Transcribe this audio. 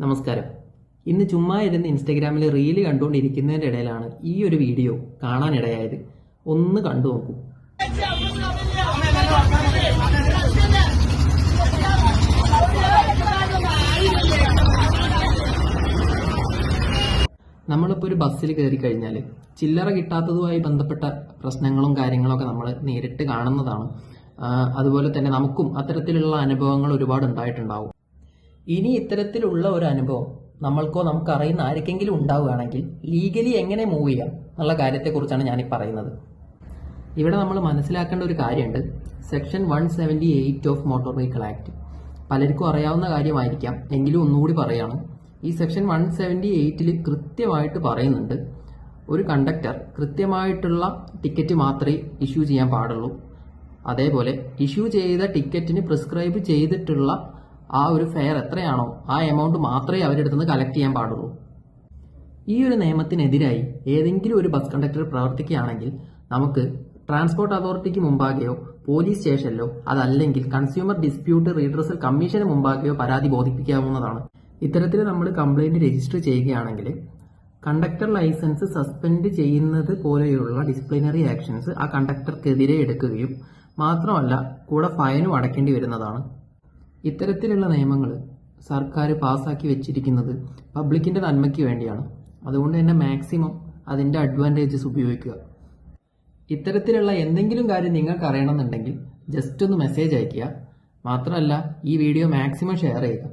നമസ്കാരം. ഇന്ന് ചുമ്മാ ഇരുന്ന് ഇൻസ്റ്റഗ്രാമിൽ റീല് കണ്ടുകൊണ്ടിരിക്കുന്നതിൻ്റെ ഇടയിലാണ് ഈ ഒരു വീഡിയോ കാണാനിടയായത്. ഒന്ന് കണ്ടു നോക്കൂ. നമ്മളിപ്പോൾ ഒരു ബസ്സിൽ കയറി കഴിഞ്ഞാൽ ചില്ലറ കിട്ടാത്തതുമായി ബന്ധപ്പെട്ട പ്രശ്നങ്ങളും കാര്യങ്ങളൊക്കെ നമ്മൾ നേരിട്ട് കാണുന്നതാണ്. അതുപോലെ തന്നെ നമുക്കും അത്തരത്തിലുള്ള അനുഭവങ്ങൾ ഒരുപാട് ഉണ്ടായിട്ടുണ്ടാവും. ഇനി ഇത്തരത്തിലുള്ള ഒരു അനുഭവം നമ്മൾക്കോ നമുക്കറിയുന്ന ആർക്കെങ്കിലും ഉണ്ടാവുകയാണെങ്കിൽ ലീഗലി എങ്ങനെ മൂവ് ചെയ്യാം എന്നുള്ള കാര്യത്തെക്കുറിച്ചാണ് ഞാനീ പറയുന്നത്. ഇവിടെ നമ്മൾ മനസ്സിലാക്കേണ്ട ഒരു കാര്യമുണ്ട്. Section 178 of motor vehicle act പലർക്കും അറിയാവുന്ന കാര്യമായിരിക്കാം, എങ്കിലും ഒന്നുകൂടി പറയാണ്. ഈ സെക്ഷൻ 178 കൃത്യമായിട്ട് പറയുന്നുണ്ട്, ഒരു കണ്ടക്ടർ കൃത്യമായിട്ടുള്ള ടിക്കറ്റ് മാത്രമേ ഇഷ്യൂ ചെയ്യാൻ പാടുള്ളൂ. അതേപോലെ ഇഷ്യൂ ചെയ്ത ടിക്കറ്റിന് പ്രിസ്ക്രൈബ് ചെയ്തിട്ടുള്ള ആ ഒരു ഫെയർ എത്രയാണോ ആ എമൗണ്ട് മാത്രമേ അവരുടെ നിന്ന് കളക്ട് ചെയ്യാൻ പാടുള്ളൂ. ഈ ഒരു നിയമത്തിനെതിരായി ഏതെങ്കിലും ഒരു ബസ് കണ്ടക്ടർ പ്രവർത്തിക്കുകയാണെങ്കിൽ നമുക്ക് ട്രാൻസ്പോർട്ട് അതോറിറ്റിക്ക് മുമ്പാകെയോ പോലീസ് സ്റ്റേഷനിലോ അതല്ലെങ്കിൽ കൺസ്യൂമർ ഡിസ്പ്യൂട്ട് റീഡ്രസൽ കമ്മീഷന് മുമ്പാകെയോ പരാതി ബോധിപ്പിക്കാവുന്നതാണ്. ഇത്തരത്തിൽ നമ്മൾ കംപ്ലൈന്റ് രജിസ്റ്റർ ചെയ്യുകയാണെങ്കിൽ കണ്ടക്ടർ ലൈസൻസ് സസ്പെൻഡ് ചെയ്യുന്നത് പോലെയുള്ള ഡിസിപ്ലിനറി ആക്ഷൻസ് ആ കണ്ടക്ടർക്കെതിരെ എടുക്കുകയും മാത്രമല്ല കൂടെ ഫൈനും അടയ്ക്കേണ്ടി വരുന്നതാണ്. ഇത്തരത്തിലുള്ള നിയമങ്ങൾ സർക്കാർ പാസ്സാക്കി വെച്ചിരിക്കുന്നത് പബ്ലിക്കിന്റെ നന്മയ്ക്ക് വേണ്ടിയാണ്. അതുകൊണ്ട് തന്നെ മാക്സിമം അതിന്റെ അഡ്വാൻറ്റേജസ് ഉപയോഗിക്കുക. ഇത്തരത്തിലുള്ള എന്തെങ്കിലും കാര്യം നിങ്ങൾക്ക് അറിയണമെന്നുണ്ടെങ്കിൽ ജസ്റ്റ് ഒന്ന് മെസ്സേജ് അയയ്ക്കുക. മാത്രമല്ല ഈ വീഡിയോ മാക്സിമം ഷെയർ ചെയ്യുക.